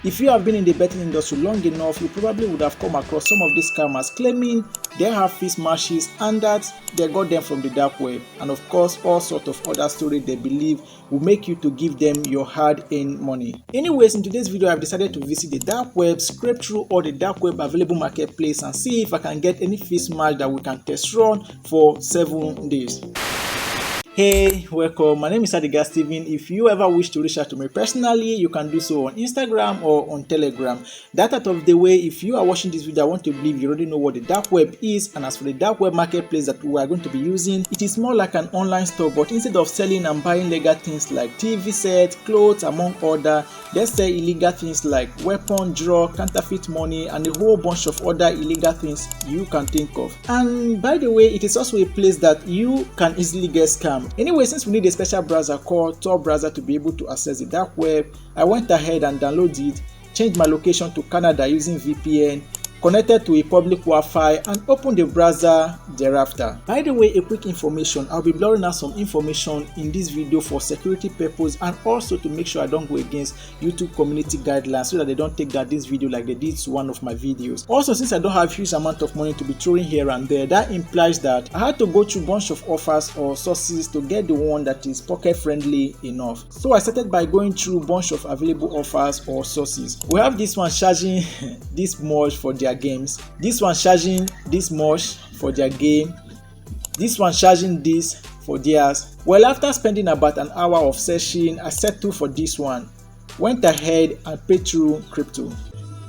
If you have been in the betting industry long enough, you probably would have come across some of these scammers claiming they have fist matches and that they got them from the dark web, and of course all sorts of other stories they believe will make you to give them your hard-earned money. Anyways, in today's video I've decided to visit the dark web, scrape through all the dark web available marketplace and see if I can get any fist match that we can test run for 7 days. Hey, welcome. My name is Adiga Steven. If you ever wish to reach out to me personally, you can do so on Instagram or on Telegram. That out of the way, if you are watching this video, I want to believe you already know what the dark web is. And as for the dark web marketplace that we are going to be using, it is more like an online store, but instead of selling and buying legal things like TV sets, clothes, among other, they sell illegal things like weapon, drug, counterfeit money, and a whole bunch of other illegal things you can think of. And by the way, it is also a place that you can easily get scammed. Anyway, since we need a special browser called Tor browser to be able to access the dark web, I went ahead and downloaded it, changed my location to Canada using VPN, connected to a public Wi-Fi and opened the browser thereafter. By the way, a quick information, I'll be blurring out some information in this video for security purpose and also to make sure I don't go against YouTube community guidelines so that they don't take that this video like they did to one of my videos. Also, since I don't have huge amount of money to be throwing here and there, that implies that I had to go through a bunch of offers or sources to get the one that is pocket friendly enough. So I started by going through a bunch of available offers or sources. We have this one charging this much for their games, this one charging this much for their game, this one charging this for theirs. Well, after spending about an hour of searching, I settled for this one, went ahead and paid through crypto.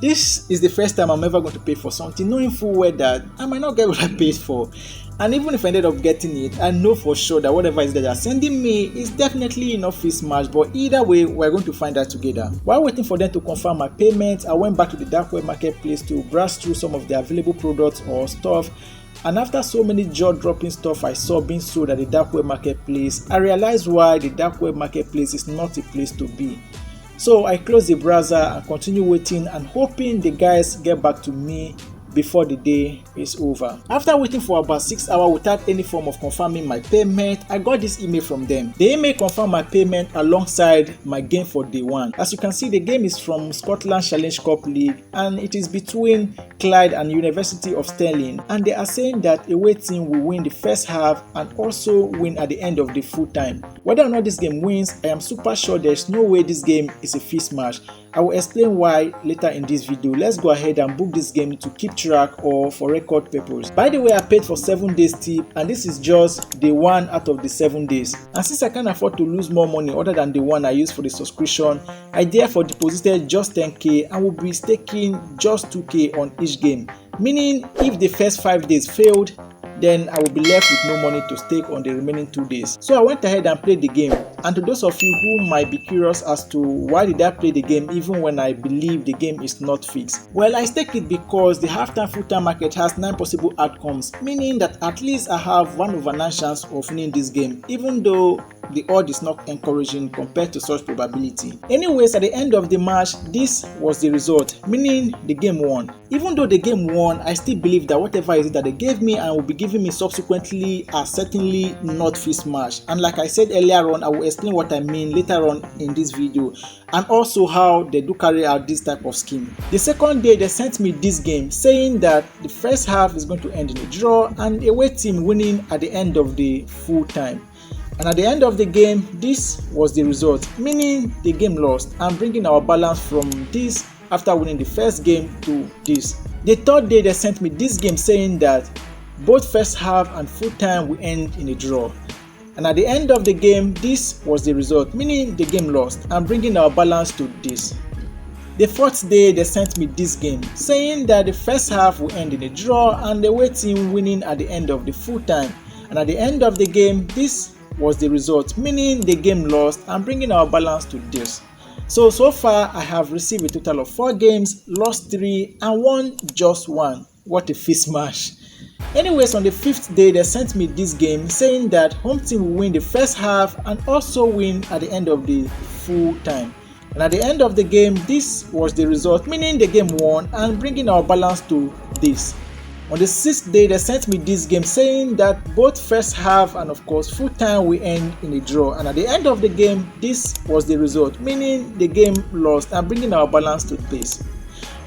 This is the first time I'm ever going to pay for something, knowing full well that I might not get what I paid for. And even if I ended up getting it, I know for sure that whatever is that they're sending me is definitely enough fist match, but either way, we're going to find out together. While waiting for them to confirm my payment, I went back to the dark web marketplace to browse through some of the available products or stuff. And after so many jaw-dropping stuff I saw being sold at the dark web marketplace, I realized why the dark web marketplace is not a place to be. So I closed the browser and continue waiting and hoping the guys get back to me before the day is over. After waiting for about 6 hours without any form of confirming my payment, I got this email from them. The email confirmed my payment alongside my game for day one. As you can see, the game is from Scotland Challenge Cup League and it is between Clyde and University of Stirling, and they are saying that away team will win the first half and also win at the end of the full time. Whether or not this game wins, I am super sure there's no way this game is a fist match. I will explain why later in this video. Let's go ahead and book this game to keep track or for record purpose. By the way, I paid for 7 days tip and this is just day 1 out of the 7 days. And since I can't afford to lose more money other than the one I used for the subscription, I therefore deposited just 10k and will be staking just 2k on each game. Meaning if the first 5 days failed, then I will be left with no money to stake on the remaining 2 days. So I went ahead and played the game. And to those of you who might be curious as to why did I play the game even when I believe the game is not fixed. Well, I staked it because the halftime full-time market has 9 possible outcomes, meaning that at least I have 1/9 chance of winning this game, even though the odd is not encouraging compared to such probability. Anyways, at the end of the match, this was the result, meaning the game won. Even though the game won, I still believe that whatever it is that they gave me and will be giving me subsequently are certainly not fist match. And like I said earlier on, I will explain what I mean later on in this video and also how they do carry out this type of scheme. The second day they sent me this game saying that the first half is going to end in a draw and away team winning at the end of the full time. And at the end of the game, this was the result, meaning the game lost and bringing our balance from this after winning the first game to this. The third day they sent me this game saying that both first half and full time will end in a draw. And at the end of the game, this was the result, meaning the game lost and bringing our balance to this. The fourth day they sent me this game saying that the first half will end in a draw and the away team winning at the end of the full time. And at the end of the game, this was the result, meaning the game lost and bringing our balance to this. So far I have received a total of 4 games, lost 3 and won just 1. What a fist match. Anyways, on the 5th day they sent me this game saying that home team will win the first half and also win at the end of the full time. And at the end of the game, this was the result, meaning the game won and bringing our balance to this. On the 6th day, they sent me this game saying that both first half and of course full time will end in a draw, and at the end of the game, this was the result, meaning the game lost and bringing our balance to place.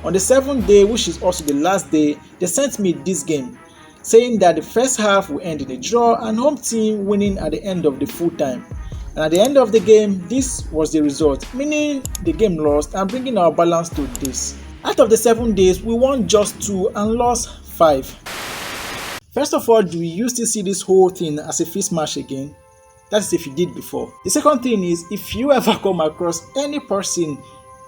On the 7th day, which is also the last day, they sent me this game saying that the first half will end in a draw and home team winning at the end of the full time. And at the end of the game, this was the result, meaning the game lost and bringing our balance to this. Out of the 7 days, we won just 2 and lost 5. First of all, do you still see this whole thing as a fixed match again? That is if you did before. The second thing is, if you ever come across any person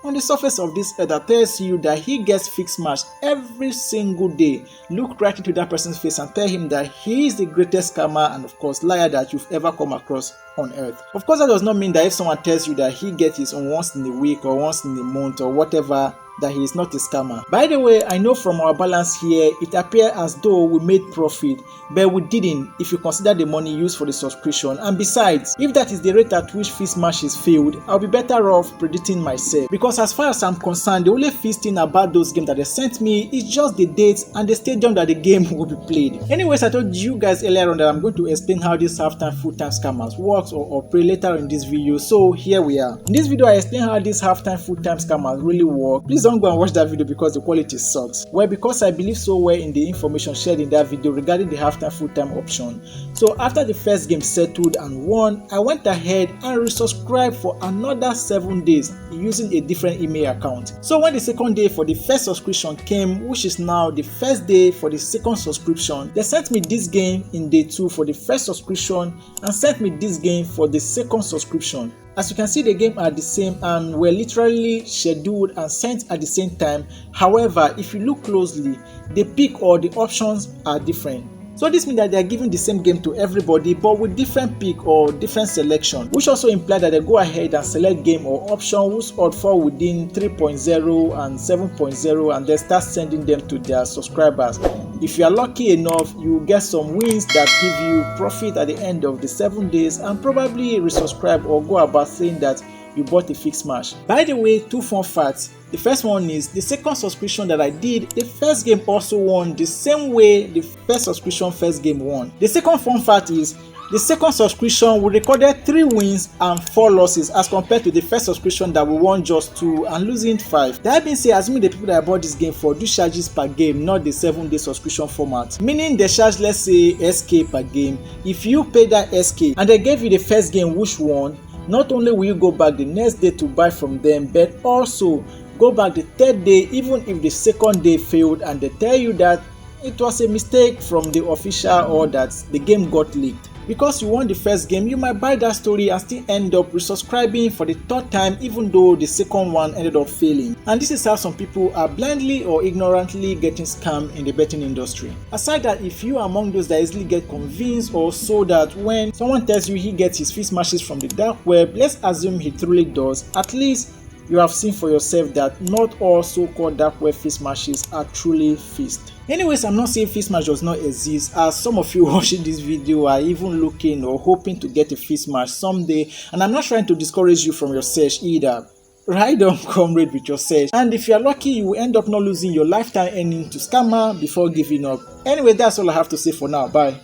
on the surface of this earth that tells you that he gets fixed match every single day, look right into that person's face and tell him that he is the greatest scammer and of course liar that you've ever come across on earth. Of course, that does not mean that if someone tells you that he gets his on once in a week or once in a month or whatever, that he is not a scammer. By the way, I know from our balance here, it appears as though we made profit, but we didn't if you consider the money used for the subscription. And besides, if that is the rate at which fixed matches failed, I'll be better off predicting myself. Because as far as I'm concerned, the only fixed thing about those games that they sent me is just the dates and the stadium that the game will be played. Anyways, I told you guys earlier on that I'm going to explain how this halftime full-time scammers works or pray later in this video. So here we are. In this video, I explain how this halftime full-time scammers really work. Please don't go and watch that video because the quality sucks. Well, because I believe so well in the information shared in that video regarding the halftime full-time option. So after the first game settled and won, I went ahead and resubscribed for another 7 days using a different email account. So when the second day for the first subscription came, which is now the first day for the second subscription, they sent me this game in day 2 for the first subscription and sent me this game for the second subscription. As you can see, the game are the same and were literally scheduled and sent at the same time. However, if you look closely, the pick or the options are different. So this means that they are giving the same game to everybody but with different pick or different selection, which also implies that they go ahead and select game or option whose odd fall within 3.0 and 7.0 and then start sending them to their subscribers. If you are lucky enough, you will get some wins that give you profit at the end of the 7 days and probably resubscribe or go about saying that you bought a fixed match. By the way, 2 fun facts. The first one is the second subscription that I did, the first game also won the same way the first subscription first game won. The second fun fact is the second subscription we recorded 3 wins and 4 losses as compared to the first subscription that we won just 2 and losing 5. That being said, assuming the people that I bought this game for do charges per game, not the 7-day subscription format, meaning they charge let's say SK per game. If you pay that SK and they gave you the first game which won, not only will you go back the next day to buy from them, but also go back the 3rd day even if the 2nd day failed and they tell you that it was a mistake from the official or that the game got leaked. Because you won the first game, you might buy that story and still end up resubscribing for the 3rd time even though the second one ended up failing. And this is how some people are blindly or ignorantly getting scammed in the betting industry. Aside that, if you are among those that easily get convinced or so that when someone tells you he gets his fixed matches from the dark web, let's assume he truly does, at least you have seen for yourself that not all so-called dark web fixed matches are truly fixed. Anyways, I'm not saying fixed match does not exist, as some of you watching this video are even looking or hoping to get a fixed match someday, and I'm not trying to discourage you from your search either. Ride on, comrade, with your search, and if you are lucky, you will end up not losing your lifetime earning to scammer before giving up. Anyway, that's all I have to say for now. Bye.